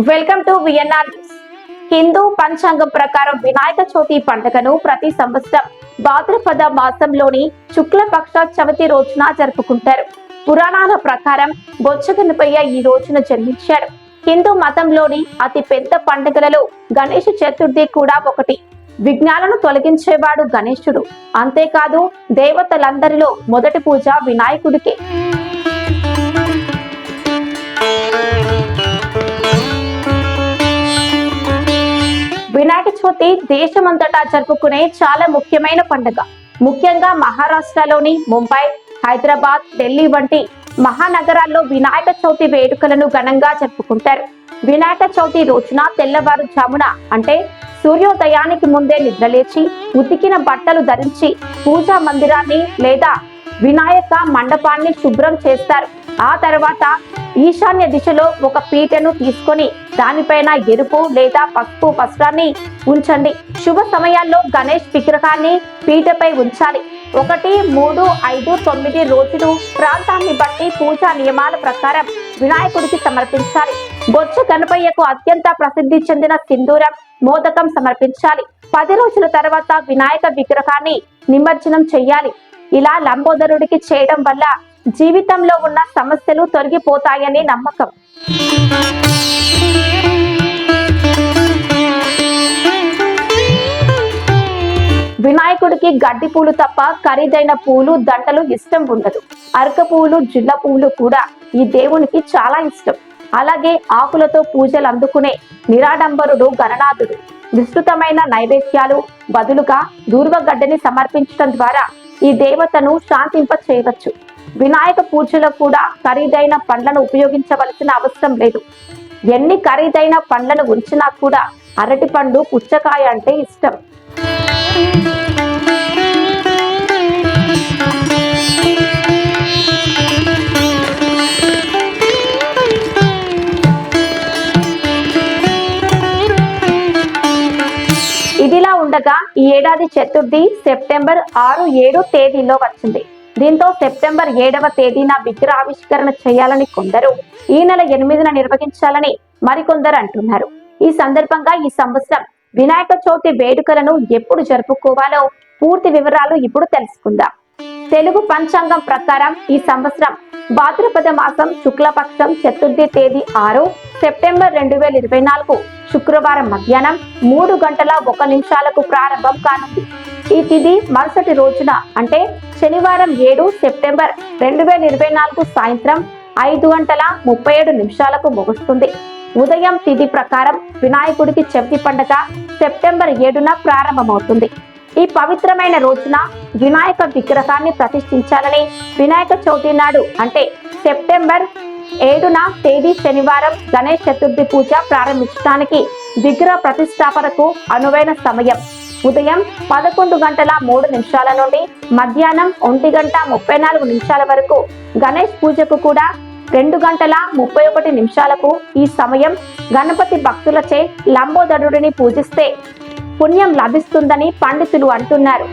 Welcome to VNR news. Hindu పంచాంగం ప్రకారం వినాయక చవితి పండుగను ప్రతి సంవత్సరం భాద్రపద మాసంలోని శుక్లపక్ష చవితి రోజున జరుపుకుంటారు. పురాణాల ప్రకారం బొజ్జగణపయ్య ఈ రోజున జన్మించాడు. హిందూ మతంలోని అతి పెద్ద పండుగలలో గణేష చతుర్థి కూడా ఒకటి. విఘ్నాలను తొలగించేవాడు గణేశుడు. అంతేకాదు దేవతలందరిలో మొదటి పూజ వినాయకుడికే. వినాయక చవితి దేశమంతటా జరుపుకునే చాలా ముఖ్యమైన పండుగ. ముఖ్యంగా మహారాష్ట్రలోని ముంబై, హైదరాబాద్, ఢిల్లీ వంటి మహానగరాల్లో వినాయక చవితి వేడుకలను ఘనంగా జరుపుకుంటారు. వినాయక చవితి రోజున తెల్లవారుజామున అంటే సూర్యోదయానికి ముందే నిద్రలేచి ఉతికిన బట్టలు ధరించి పూజా మందిరాన్ని లేదా వినాయక మండపాన్ని శుభ్రం చేస్తారు. ఆ తర్వాత ఈశాన్య దిశలో ఒక పీటను తీసుకొని దానిపైన ఎరుపు లేదా పసుపు వస్త్రాన్ని ఉంచండి. శుభ సమయాల్లో గణేష్ విగ్రహాన్ని పీటపై ఉంచాలి. 1, 3, 5, 9 రోజులు ప్రాంతాన్ని బట్టి పూజా నియమాల ప్రకారం వినాయకుడికి సమర్పించాలి. బొజ్జ గణపయ్యకు అత్యంత ప్రసిద్ధి చెందిన సింధూరం, మోదకం సమర్పించాలి. 10 రోజుల తర్వాత వినాయక విగ్రహాన్ని నిమజ్జనం చెయ్యాలి. ఇలా లంబోదరుడికి చేయడం వల్ల జీవితంలో ఉన్న సమస్యలు తొలగిపోతాయని నమ్మకం. వినాయకుడికి గడ్డి పూలు తప్ప ఖరీదైన పూలు, దండలు ఇష్టం ఉండదు. అరక పూలు, జిల్ల పూలు కూడా ఈ దేవునికి చాలా ఇష్టం. అలాగే ఆకులతో పూజలు అందుకునే నిరాడంబరుడు గణనాథుడు. విస్తృతమైన నైవేద్యాలు బదులుగా దూర్వగడ్డని సమర్పించడం ద్వారా ఈ దేవతను శాంతింప చేయవచ్చు. వినాయక పూజలో కూడా ఖరీదైన పండ్లను ఉపయోగించవలసిన అవసరం లేదు. ఎన్ని ఖరీదైన పండ్లను ఉంచినా కూడా అరటి పండు, పుచ్చకాయ అంటే ఇష్టం. ఇదిలా ఉండగా ఈ ఏడాది చతుర్థి సెప్టెంబర్ 6, 7 తేదీలో వచ్చింది. దీంతో సెప్టెంబర్ 7వ తేదీన విగ్రహావిష్కరణ చేయాలని కొందరు, ఈ నెల 8న నిర్వహించాలని మరికొందరు అంటున్నారు. ఈ సందర్భంగా ఈ సంవత్సరం వినాయక చవితి వేడుకలను ఎప్పుడు జరుపుకోవాలో పూర్తి వివరాలు ఇప్పుడు తెలుసుకుందాం. తెలుగు పంచాంగం ప్రకారం ఈ సంవత్సరం భాద్రపద మాసం శుక్లపక్షం చతుర్థి తేదీ 6 సెప్టెంబర్ 2024 శుక్రవారం మధ్యాహ్నం 3:01 ప్రారంభం కానుంది. ఈ తిథి మరుసటి రోజున అంటే శనివారం 7 సెప్టెంబర్ 2024 సాయంత్రం 5:37 ముగుస్తుంది. ఉదయం తిథి ప్రకారం వినాయకుడికి చవితి పండుగ సెప్టెంబర్ 7న ప్రారంభమవుతుంది. ఈ పవిత్రమైన రోజున వినాయక విగ్రహాన్ని ప్రతిష్ఠించాలని వినాయక చవితి నాడు అంటే సెప్టెంబర్ 7న తేదీ శనివారం గణేష్ చతుర్థి పూజ ప్రారంభించడానికి విగ్రహ ప్రతిష్టాపనకు అనువైన సమయం ఉదయం 11:03 నుండి మధ్యాహ్నం 1:34 వరకు. గణేష్ పూజకు కూడా 2:31 ఈ సమయం. గణపతి భక్తులచే లంబోదరుడిని పూజిస్తే పుణ్యం లభిస్తుందని పండితులు అంటున్నారు.